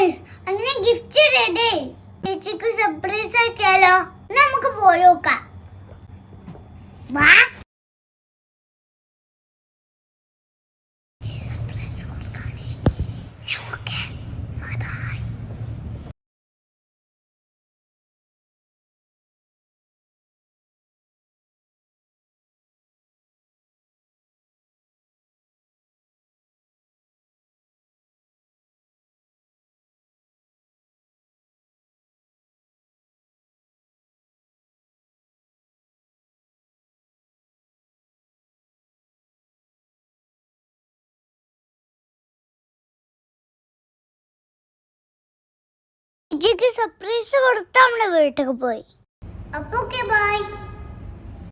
Guys അങ്ങനെ gift ready. ചേച്ചിക്ക് surprise ആക്കിയാലോ? നമുക്ക് പോയി നോക്കാം. വാ. ചേച്ചിക്ക് സർപ്രൈസ് കൊടുത്ത് നമ്മള് വീട്ടിൽ പോയി. അപ്പൊ ഓക്കെ ബൈ.